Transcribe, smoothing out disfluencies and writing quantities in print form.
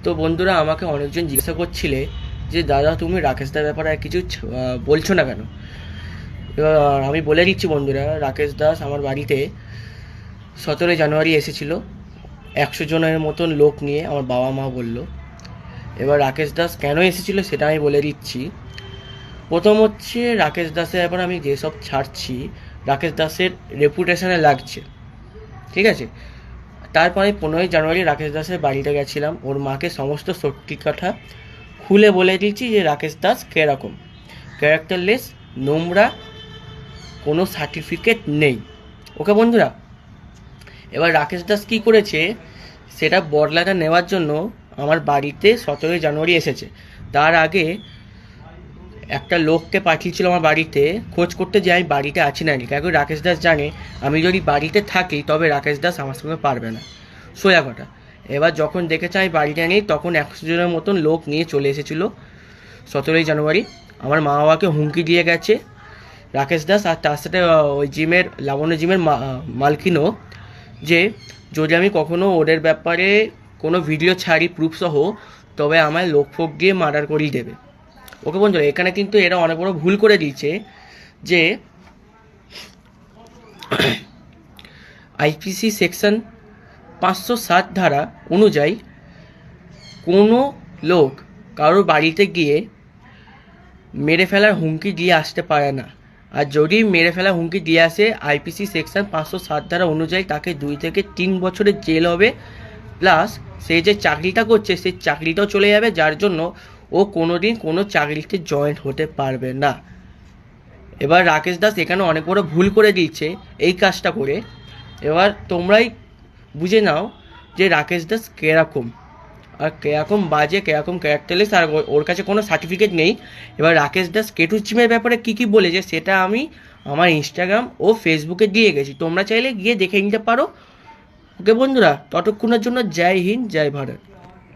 তো বন্ধুরা, আমাকে অনেকজন জিজ্ঞাসা করছিলে যে দাদা তুমি রাকেশ দার ব্যাপারে আর কিছু বলছো না কেন। এবার আমি বলে দিচ্ছি বন্ধুরা, রাকেশ দাস আমার বাড়িতে 17 জানুয়ারি এসেছিল 100 জনের মতন লোক নিয়ে, আমার বাবা মা বলল। এবার রাকেশ দাস কেন এসেছিল সেটা আমি বলে দিচ্ছি। প্রথম হচ্ছে, রাকেশ দাসের ব্যাপারে আমি যেসব ছাড়ছি রাকেশ দাসের রেপুটেশনে লাগছে, ঠিক আছে। তারপরে 15ই জানুয়ারি রাকেশ দাসের বাড়িতে গেছিলাম, ওর মাকে সমস্ত সত্যি কথা খুলে বলে দিয়েছি যে রাকেশ দাস কীরকম ক্যারেক্টারলেস, নোংরা, কোনো সার্টিফিকেট নেই। ওকে বন্ধুরা, এবার রাকেশ দাস কী করেছে সেটা বদলাটা নেওয়ার জন্য আমার বাড়িতে 17ই জানুয়ারি এসেছে। তার আগে একটা লোককে পাঠিয়েছিল আমার বাড়িতে খোঁজ করতে, যে আমি বাড়িতে আছি না নি, কারণ রাকেশ দাস জানে আমি যদি বাড়িতে থাকি তবে রাকেশ দাস আমার সঙ্গে পারবে না, সোজা কথা। এবার যখন দেখেছে আমি বাড়িতে নেই, তখন 100 জনের মতন লোক নিয়ে চলে এসেছিলো 17ই জানুয়ারি। আমার মা বাবাকে হুমকি দিয়ে গেছে রাকেশ দাস, আর তার সাথে ওই জিমের, লাবণ্য জিমের মালকিনও, যে যদি আমি কখনো ওদের ব্যাপারে কোনো ভিডিও ছাড়ি প্রুফ সহ, তবে আমায় লোক ফোক দিয়ে মার্ডার করিয়ে দেবে। ওকে বন্ধুরা, এখানে কিন্তু এরা অনেক বড় ভুল করে দিয়েছে যে আইপিসি সেকশন 507 ধারা অনুযায়ী কোনো লোক কারোর বাড়িতে গিয়ে মেরে ফেলার হুমকি দিয়ে আসতে পারে না। আর যদি মেরে ফেলার হুমকি দিয়ে আসে, আইপিসি সেকশন 507 ধারা অনুযায়ী তাকে 2 থেকে 3 বছরের জেল হবে, প্লাস সে যে চাকরিটা করছে সেই চাকরিটাও চলে যাবে, যার জন্য ও কোনোদিন কোনো চাকরিতে জয়েন হতে পারবে না। এবার রাকেশ দাস এখানে অনেক বড় ভুল করে দিচ্ছে এই কাজটা করে। এবার তোমরাই বুঝে নাও যে রাকেশ দাস কীরকম, আর কীরকম বাজে, কীরকম ক্যারেক্টারলেস, আর ওর কাছে কোনো সার্টিফিকেট নেই। এবার রাকেশ দাস কেটু জিমের ব্যাপারে কী কী বলেছে সেটা আমি আমার ইনস্টাগ্রাম ও ফেসবুকে দিয়ে গেছি, তোমরা চাইলে গিয়ে দেখে নিতে পারো। ওকে বন্ধুরা, ততক্ষণের জন্য জয় হিন্দ, জয় ভারত।